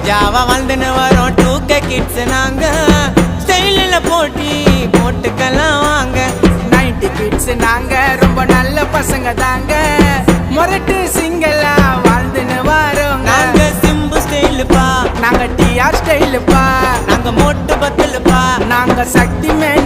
Java வாழ்ந்துன்னு வரோம் 2K kids நாங்க ஸ்டைலில் போட்டி போட்டுக்கலாம் வாங்க 90 கிட்ஸ் நாங்க ரொம்ப நல்ல பசங்க தாங்க முரட்டு சிங்கலா வாழ்ந்துன்னு வரோங்க நாங்க சிம்பு ஸ்டைலுப்பா நாங்க டிஆர் ஸ்டைலுப்பா நாங்க மோட்டு பத்தலுப்பா நாங்க சக்தி மேன்